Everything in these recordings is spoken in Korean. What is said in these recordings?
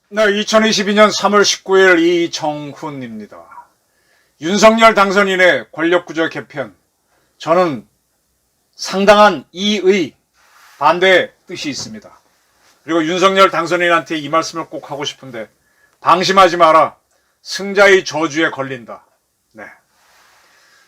네, 2022년 3월 19일 이정훈입니다. 윤석열 당선인의 권력구조 개편. 저는 상당한 이의 반대의 뜻이 있습니다. 그리고 윤석열 당선인한테 이 말씀을 꼭 하고 싶은데, 방심하지 마라. 승자의 저주에 걸린다. 네.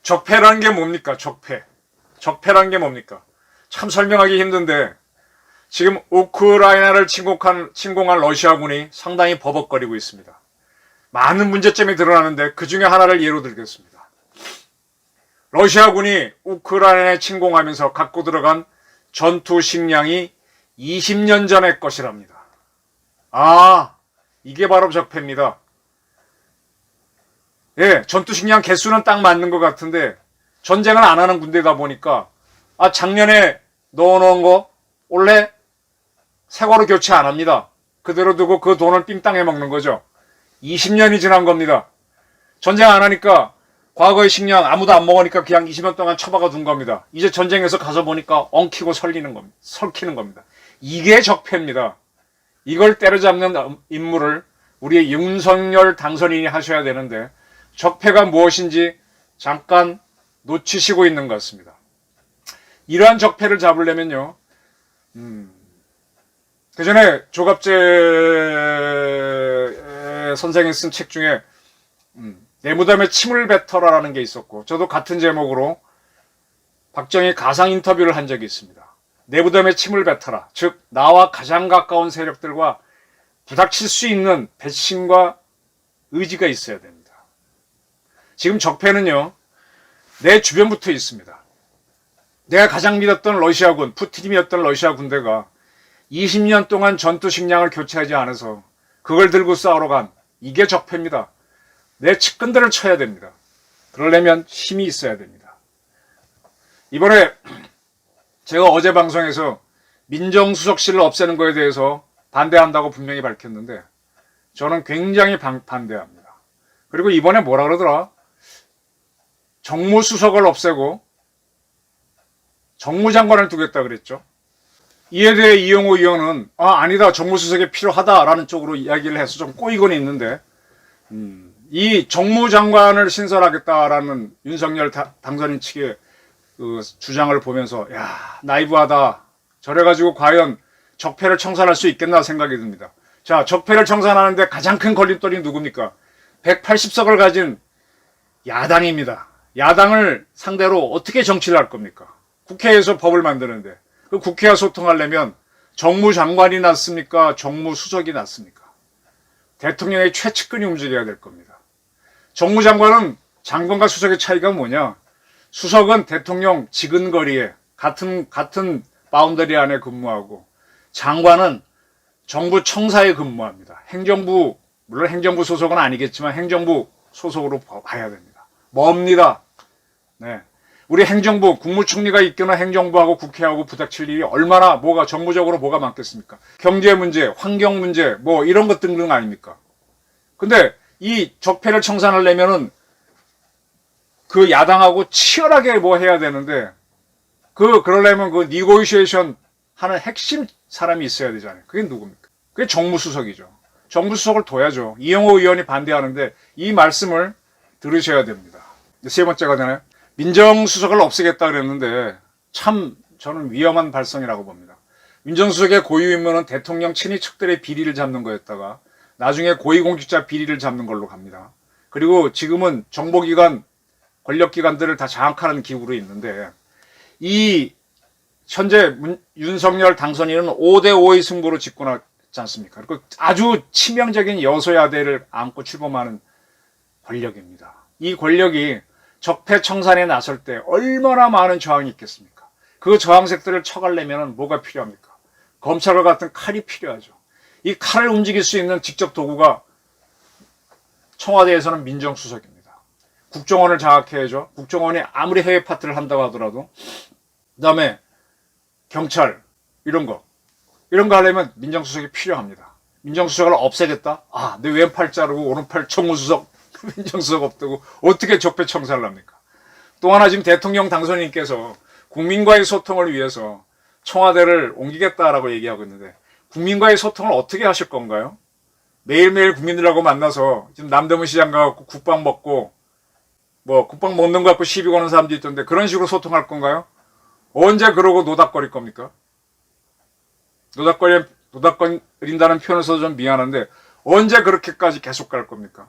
적폐라는 게 뭡니까? 적폐라는 게 뭡니까? 참 설명하기 힘든데, 지금 우크라이나를 침공한 러시아군이 상당히 버벅거리고 있습니다. 많은 문제점이 드러나는데 그 중에 하나를 예로 들겠습니다. 러시아군이 우크라이나에 침공하면서 갖고 들어간 전투 식량이 20년 전의 것이랍니다. 아, 이게 바로 적폐입니다. 예, 전투 식량 개수는 딱 맞는 것 같은데 전쟁을 안 하는 군대다 보니까 작년에 넣어놓은 거 올해 새 거로 교체 안 합니다. 그대로 두고 그 돈을 삥땅 해먹는 거죠. 20년이 지난 겁니다. 전쟁 안 하니까 과거의 식량 아무도 안 먹으니까 그냥 20년 동안 처박아 둔 겁니다. 이제 전쟁에서 가서 보니까 엉키고 설키는 겁니다. 이게 적폐입니다. 이걸 때려잡는 임무를 우리의 윤석열 당선인이 하셔야 되는데 적폐가 무엇인지 잠깐 놓치시고 있는 것 같습니다. 이러한 적폐를 잡으려면요. 그 전에 조갑재 선생이 쓴 책 중에 내 무덤에 침을 뱉어라라는 게 있었고, 저도 같은 제목으로 박정희 가상 인터뷰를 한 적이 있습니다. 내 무덤에 침을 뱉어라. 즉 나와 가장 가까운 세력들과 부닥칠 수 있는 배신과 의지가 있어야 됩니다. 지금 적폐는요, 내 주변부터 있습니다. 내가 가장 믿었던 러시아군, 푸틴이 믿었던 러시아 군대가 20년 동안 전투 식량을 교체하지 않아서 그걸 들고 싸우러 간, 이게 적폐입니다. 내 측근들을 쳐야 됩니다. 그러려면 힘이 있어야 됩니다. 이번에 제가 어제 방송에서 민정수석실을 없애는 거에 대해서 반대한다고 분명히 밝혔는데 저는 굉장히 반대합니다. 그리고 이번에 뭐라 그러더라? 정무수석을 없애고 정무장관을 두겠다 그랬죠. 이에 대해 이영호 의원은 아니다, 정무수석이 필요하다라는 쪽으로 이야기를 해서 좀 꼬이곤 있는데 이 정무장관을 신설하겠다라는 윤석열 당선인 측의 그 주장을 보면서 나이브하다, 저래가지고 과연 적폐를 청산할 수 있겠나 생각이 듭니다. 자, 적폐를 청산하는데 가장 큰 걸림돌이 누굽니까? 180석을 가진 야당입니다. 야당을 상대로 어떻게 정치를 할 겁니까? 국회에서 법을 만드는데 그 국회와 소통하려면 정무장관이 낫습니까? 정무수석이 낫습니까? 대통령의 최측근이 움직여야 될 겁니다. 정무장관은 장관과 수석의 차이가 뭐냐? 수석은 대통령 지근거리에 같은 바운더리 안에 근무하고, 장관은 정부 청사에 근무합니다. 행정부, 물론 행정부 소속은 아니겠지만 행정부 소속으로 봐야 됩니다. 멉니다. 네. 우리 행정부, 국무총리가 이끄는 행정부하고 국회하고 부닥칠 일이 얼마나 정무적으로 뭐가 많겠습니까? 경제 문제, 환경 문제, 이런 것 등등 아닙니까? 근데 이 적폐를 청산하려면은 그 야당하고 치열하게 해야 되는데, 그러려면 그 니고시에이션 하는 핵심 사람이 있어야 되잖아요. 그게 누굽니까? 그게 정무수석이죠. 정무수석을 둬야죠. 이영호 의원이 반대하는데 이 말씀을 들으셔야 됩니다. 세 번째가 되나요? 민정수석을 없애겠다 그랬는데 참 저는 위험한 발상이라고 봅니다. 민정수석의 고유 임무는 대통령 친위 측들의 비리를 잡는 거였다가 나중에 고위공직자 비리를 잡는 걸로 갑니다. 그리고 지금은 정보기관, 권력기관들을 다 장악하는 기구로 있는데, 이 현재 윤석열 당선인은 5대5의 승부로 집권하지 않습니까? 그리고 아주 치명적인 여소야대를 안고 출범하는 권력입니다. 이 권력이 적폐 청산에 나설 때 얼마나 많은 저항이 있겠습니까? 그 저항색들을 쳐가려면 뭐가 필요합니까? 검찰과 같은 칼이 필요하죠. 이 칼을 움직일 수 있는 직접 도구가 청와대에서는 민정수석입니다. 국정원을 장악해야죠. 국정원이 아무리 해외 파트를 한다고 하더라도. 그 다음에 경찰, 이런 거 하려면 민정수석이 필요합니다. 민정수석을 없애겠다? 내 왼팔 자르고 오른팔 정무수석 민정수석 없다고 어떻게 적폐청산을 합니까? 또 하나 지금 대통령 당선인께서 국민과의 소통을 위해서 청와대를 옮기겠다라고 얘기하고 있는데 국민과의 소통을 어떻게 하실 건가요? 매일매일 국민들하고 만나서 지금 남대문 시장 가갖고 국밥 먹고 뭐 국밥 먹는 거 갖고 시비 거는 사람도 있던데 그런 식으로 소통할 건가요? 언제 그러고 노닥거릴 겁니까? 노닥거린다는 표현을 써서 좀 미안한데 언제 그렇게까지 계속 갈 겁니까?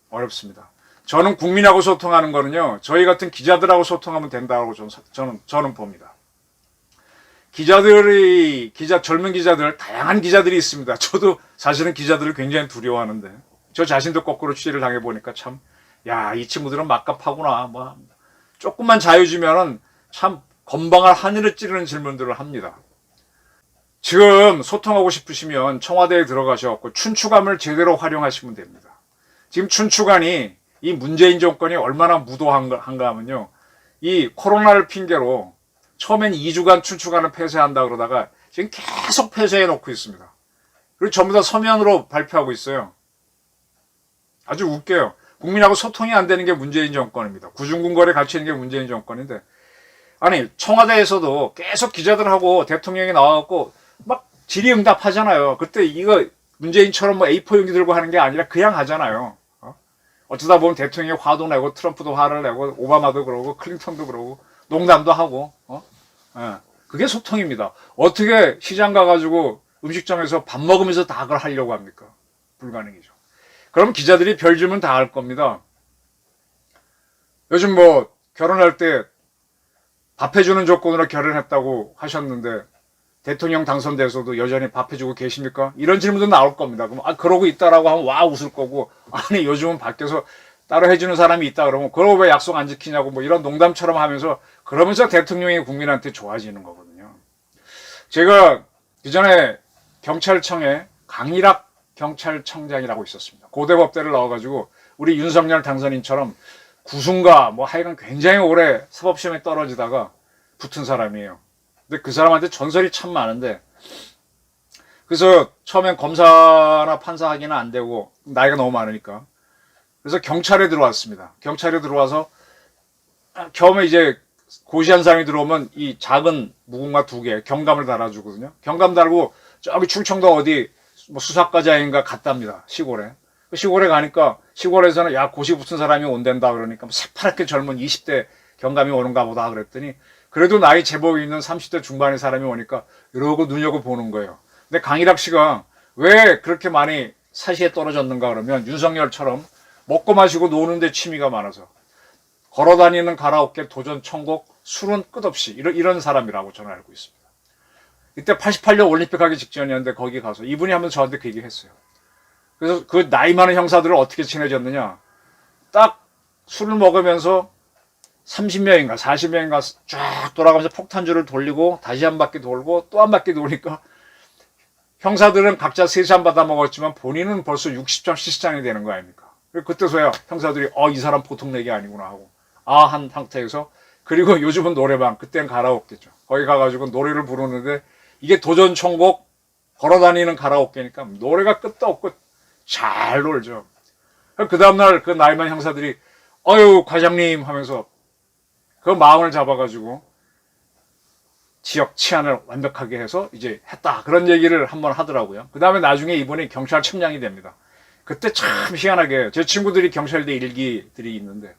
어렵습니다. 저는 국민하고 소통하는 거는요, 저희 같은 기자들하고 소통하면 된다고 저는 봅니다. 젊은 기자들, 다양한 기자들이 있습니다. 저도 사실은 기자들을 굉장히 두려워하는데, 저 자신도 거꾸로 취재를 당해보니까 참, 이 친구들은 막갑하구나. 조금만 자유 주면은 참 건방할 하늘을 찌르는 질문들을 합니다. 지금 소통하고 싶으시면 청와대에 들어가셔서 춘추관을 제대로 활용하시면 됩니다. 지금 춘추관이 이 문재인 정권이 얼마나 무도한가 하면요. 이 코로나를 핑계로 처음엔 2주간 춘추관을 폐쇄한다 그러다가 지금 계속 폐쇄해 놓고 있습니다. 그리고 전부 다 서면으로 발표하고 있어요. 아주 웃겨요. 국민하고 소통이 안 되는 게 문재인 정권입니다. 구중궁궐에 갇히는 게 문재인 정권인데 아니 청와대에서도 계속 기자들하고 대통령이 나와갖고 막 질의응답하잖아요. 그때 이거 문재인처럼 A4 용지 들고 하는 게 아니라 그냥 하잖아요. 어쩌다 보면 대통령이 화도 내고 트럼프도 화를 내고 오바마도 그러고 클린턴도 그러고 농담도 하고 그게 소통입니다. 어떻게 시장 가가지고 음식점에서 밥 먹으면서 다 그걸 하려고 합니까? 불가능이죠. 그럼 기자들이 별 질문 다 할 겁니다. 요즘 뭐 결혼할 때 밥 해주는 조건으로 결혼했다고 하셨는데 대통령 당선돼서도 여전히 밥 해주고 계십니까? 이런 질문도 나올 겁니다. 그럼 그러고 있다라고 하면 와 웃을 거고 아니 요즘은 밖에서 따로 해주는 사람이 있다 그러면 그러고 왜 약속 안 지키냐고 뭐 이런 농담처럼 하면서 그러면서 대통령이 국민한테 좋아지는 거거든요. 제가 그전에 경찰청에 강일학 경찰청장이라고 있었습니다. 고대법대를 나와가지고 우리 윤석열 당선인처럼 구순가 뭐 하여간 굉장히 오래 사법시험에 떨어지다가 붙은 사람이에요. 근데 그 사람한테 전설이 참 많은데 그래서 처음엔 검사나 판사 하기는 안 되고 나이가 너무 많으니까 그래서 경찰에 들어왔습니다. 경찰에 들어와서 처음에 이제 고시한 사람이 들어오면 이 작은 무궁화 2개 경감을 달아주거든요. 경감 달고 저기 충청도 어디 뭐 수사과장인가 갔답니다. 시골에. 시골에 가니까 시골에서는 야 고시 붙은 사람이 온댄다 그러니까 새파랗게 젊은 20대 경감이 오는가 보다 그랬더니 그래도 나이 제법 있는 30대 중반의 사람이 오니까 이러고 눈여겨보는 거예요. 근데 강일학 씨가 왜 그렇게 많이 사시에 떨어졌는가 그러면 윤석열처럼 먹고 마시고 노는데 취미가 많아서 걸어다니는 가라오케 도전 천곡 술은 끝없이 이런 사람이라고 저는 알고 있습니다. 이때 88년 올림픽 하기 직전이었는데 거기 가서 이분이 하면서 저한테 그 얘기 했어요. 그래서 그 나이 많은 형사들을 어떻게 친해졌느냐 딱 술을 먹으면서 30명인가 40명인가 쫙 돌아가면서 폭탄주를 돌리고 다시 한 바퀴 돌고 또 한 바퀴 돌니까 형사들은 각자 3잔 받아 먹었지만 본인은 벌써 60장 70장이 되는 거 아닙니까? 그때서야 형사들이 이 사람 보통 내기 아니구나 하고 한 상태에서 그리고 요즘은 노래방 그땐 가라오케죠. 거기 가가지고 노래를 부르는데 이게 도전천곡 걸어다니는 가라오케니까 노래가 끝도 없고 잘 놀죠. 그 다음날 그 나이 많은 형사들이 과장님 하면서 그 마음을 잡아가지고 지역 치안을 완벽하게 해서 이제 했다. 그런 얘기를 한번 하더라고요. 그 다음에 나중에 이분이 경찰청장이 됩니다. 그때 참 희한하게 제 친구들이 경찰대 일기들이 있는데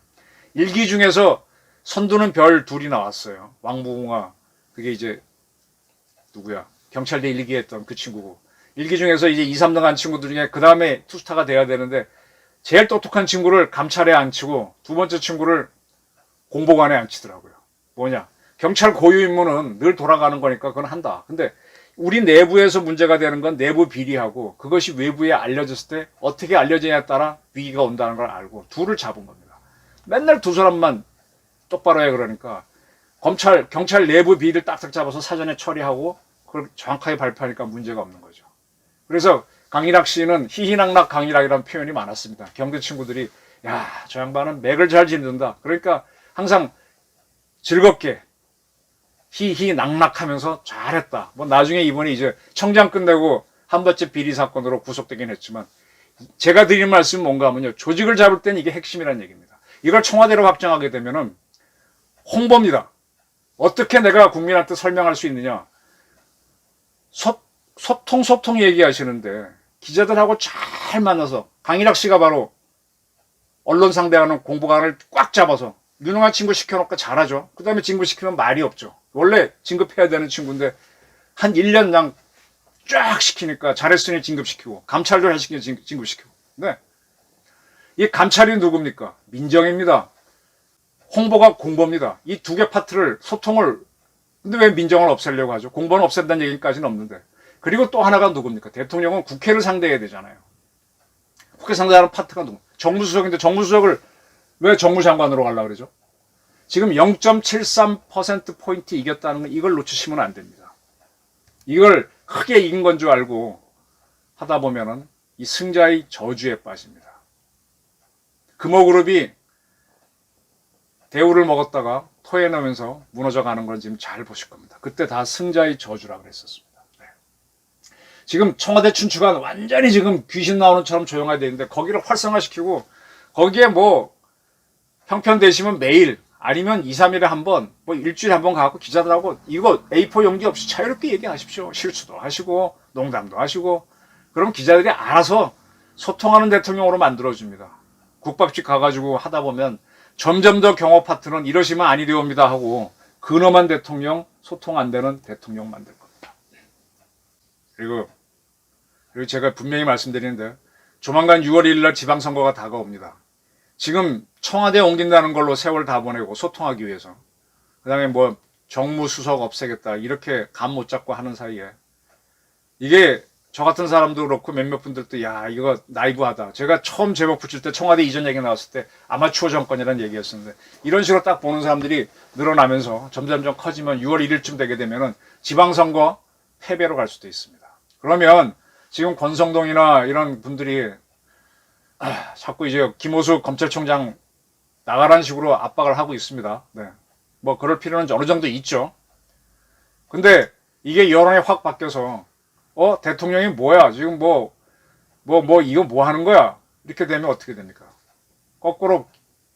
일기 중에서 선두는 별 2이 나왔어요. 왕무궁화 그게 이제 누구야? 경찰대 일기 했던 그 친구고 일기 중에서 이제 2, 3등 한 친구들 중에 그 다음에 투스타가 돼야 되는데 제일 똑똑한 친구를 감찰에 앉히고 두 번째 친구를 공보관에 앉히더라고요. 뭐냐? 경찰 고유 임무는 늘 돌아가는 거니까 그건 한다. 근데 우리 내부에서 문제가 되는 건 내부 비리하고 그것이 외부에 알려졌을 때 어떻게 알려지냐에 따라 위기가 온다는 걸 알고 둘을 잡은 겁니다. 맨날 두 사람만 똑바로 해 그러니까 경찰 내부 비리를 딱딱 잡아서 사전에 처리하고 그걸 정확하게 발표하니까 문제가 없는 거죠. 그래서 강일학 씨는 희희낙낙 강일학이라는 표현이 많았습니다. 경대 친구들이 저 양반은 맥을 잘 짚는다. 그러니까 항상 즐겁게 희희낙낙하면서 잘했다. 뭐 나중에 이번에 이제 청장 끝내고 한 번째 비리 사건으로 구속되긴 했지만 제가 드리는 말씀은 뭔가 하면요. 조직을 잡을 때는 이게 핵심이라는 얘기입니다. 이걸 청와대로 확정하게 되면은 홍보입니다. 어떻게 내가 국민한테 설명할 수 있느냐. 소통 얘기하시는데 기자들하고 잘 만나서 강일학 씨가 바로 언론 상대하는 공보관을 꽉 잡아서 유능한 친구 시켜놓고 잘하죠. 그 다음에 진급시키면 말이 없죠. 원래 진급해야 되는 친구인데 한 1년 그냥 쫙 시키니까 잘했으니 진급시키고 감찰도 잘시키니 진급시키고. 네. 이 감찰이 누굽니까? 민정입니다. 홍보가 공보입니다. 이 두 개 파트를 소통을 근데 왜 민정을 없애려고 하죠? 공보는 없앤다는 얘기까지는 없는데. 그리고 또 하나가 누굽니까? 대통령은 국회를 상대해야 되잖아요. 국회 상대하는 파트가 누구? 정무수석인데 정무수석을 왜 정무장관으로 가려고 그러죠? 지금 0.73%포인트 이겼다는 건 이걸 놓치시면 안 됩니다. 이걸 크게 이긴 건 줄 알고 하다 보면은 이 승자의 저주에 빠집니다. 금호그룹이 대우를 먹었다가 토해내면서 무너져가는 걸 지금 잘 보실 겁니다. 그때 다 승자의 저주라고 그랬었습니다. 네. 지금 청와대 춘추관 완전히 지금 귀신 나오는 처럼 조용하게 돼 있는데 거기를 활성화시키고 거기에 뭐 형편 되시면 매일 아니면 2, 3일에 한 번, 뭐 일주일에 한 번 가고 기자들하고 이거 A4 용기 없이 자유롭게 얘기하십시오. 실수도 하시고 농담도 하시고 그럼 기자들이 알아서 소통하는 대통령으로 만들어줍니다. 국밥집 가가지고 하다 보면 점점 더 경호 파트는 이러시면 아니 되옵니다 하고 근엄한 대통령, 소통 안 되는 대통령 만들 겁니다. 그리고 제가 분명히 말씀드리는데 조만간 6월 1일 날 지방선거가 다가옵니다. 지금 청와대에 옮긴다는 걸로 세월 다 보내고 소통하기 위해서 그 다음에 뭐 정무수석 없애겠다 이렇게 감 못 잡고 하는 사이에 이게 저 같은 사람도 그렇고 몇몇 분들도 야 이거 나이브하다. 제가 처음 제목 붙일 때 청와대 이전 얘기 나왔을 때 아마추어 정권이라는 얘기였었는데 이런 식으로 딱 보는 사람들이 늘어나면서 점점점 커지면 6월 1일쯤 되게 되면은 지방선거 패배로 갈 수도 있습니다. 그러면 지금 권성동이나 이런 분들이 자꾸 이제 김호수 검찰총장 나가라는 식으로 압박을 하고 있습니다. 네. 뭐 그럴 필요는 어느 정도 있죠. 근데 이게 여론이 확 바뀌어서 대통령이 뭐야? 지금 이거 뭐 하는 거야? 이렇게 되면 어떻게 됩니까? 거꾸로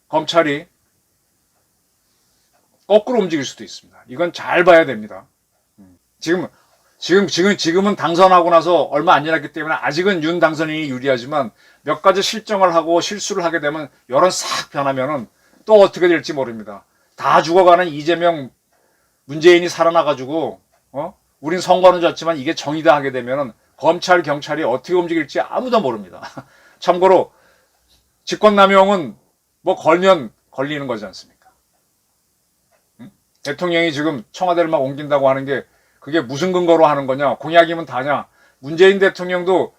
검찰이 거꾸로 움직일 수도 있습니다. 이건 잘 봐야 됩니다. 지금은 당선하고 나서 얼마 안 지났기 때문에 아직은 윤 당선인이 유리하지만 몇 가지 실정을 하고 실수를 하게 되면 여론 싹 변하면은 또 어떻게 될지 모릅니다. 다 죽어가는 이재명, 문재인이 살아나가지고, 우린 선거는 졌지만 이게 정의다 하게 되면은 검찰, 경찰이 어떻게 움직일지 아무도 모릅니다. 참고로 직권남용은 뭐 걸면 걸리는 거지 않습니까? 대통령이 지금 청와대를 막 옮긴다고 하는 게 그게 무슨 근거로 하는 거냐? 공약이면 다냐? 문재인 대통령도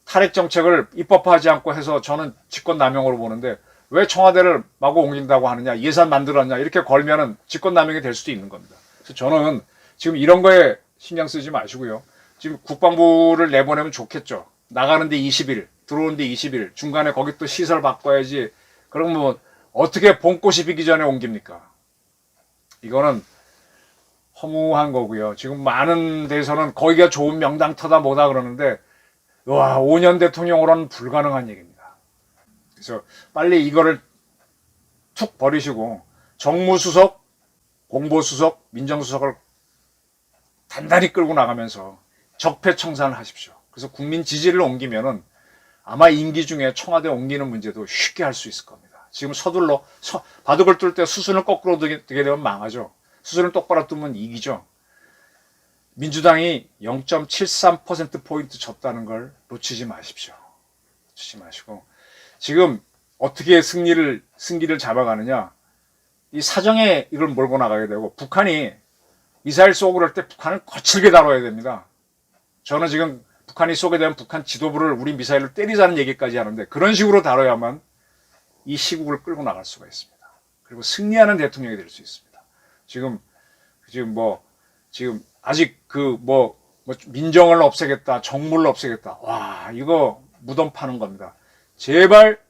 탈핵 정책을 입법화하지 않고 해서 저는 직권남용으로 보는데 왜 청와대를 마구 옮긴다고 하느냐? 예산 만들었냐? 이렇게 걸면은 직권남용이 될 수도 있는 겁니다. 그래서 저는 지금 이런 거에 신경 쓰지 마시고요. 지금 국방부를 내보내면 좋겠죠. 나가는데 20일, 들어오는데 20일, 중간에 거기 또 시설 바꿔야지. 그럼 뭐 어떻게 봄꽃이 피기 전에 옮깁니까? 이거는 허무한 거고요. 지금 많은 데서는 거기가 좋은 명당터다 뭐다 그러는데 와 5년 대통령으로는 불가능한 얘기입니다. 그래서 빨리 이거를 툭 버리시고 정무수석, 공보수석, 민정수석을 단단히 끌고 나가면서 적폐청산을 하십시오. 그래서 국민 지지를 옮기면은 아마 임기 중에 청와대 옮기는 문제도 쉽게 할 수 있을 겁니다. 지금 서둘러 바둑을 뚫을 때 수순을 거꾸로 두게 되면 망하죠. 수순을 똑바로 두면 이기죠. 민주당이 0.73%포인트 졌다는 걸 놓치지 마십시오. 놓치지 마시고 지금 어떻게 승기를 잡아가느냐 이 사정에 이걸 몰고 나가게 되고 북한이 미사일 쏘고 그럴 때 북한을 거칠게 다뤄야 됩니다. 저는 지금 북한이 쏘게 되면 북한 지도부를 우리 미사일로 때리자는 얘기까지 하는데 그런 식으로 다뤄야만 이 시국을 끌고 나갈 수가 있습니다. 그리고 승리하는 대통령이 될 수 있습니다. 지금 아직 민정을 없애겠다, 정무를 없애겠다. 와, 이거 무덤 파는 겁니다. 제발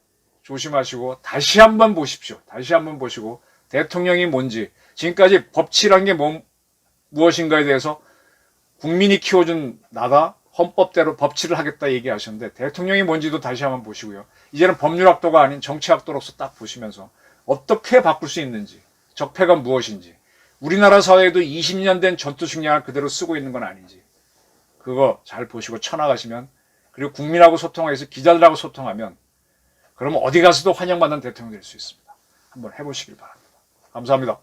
조심하시고 다시 한번 보십시오. 다시 한번 보시고 대통령이 뭔지 지금까지 법치란 게 무엇인가에 대해서 국민이 키워준 나다, 헌법대로 법치를 하겠다 얘기하셨는데 대통령이 뭔지도 다시 한번 보시고요. 이제는 법률학도가 아닌 정치학도로서 딱 보시면서 어떻게 바꿀 수 있는지, 적폐가 무엇인지, 우리나라 사회에도 20년 된 전투 식량을 그대로 쓰고 있는 건 아닌지 그거 잘 보시고 쳐나가시면, 그리고 국민하고 소통해서 기자들하고 소통하면 그러면 어디 가서도 환영받는 대통령이 될 수 있습니다. 한번 해보시길 바랍니다. 감사합니다.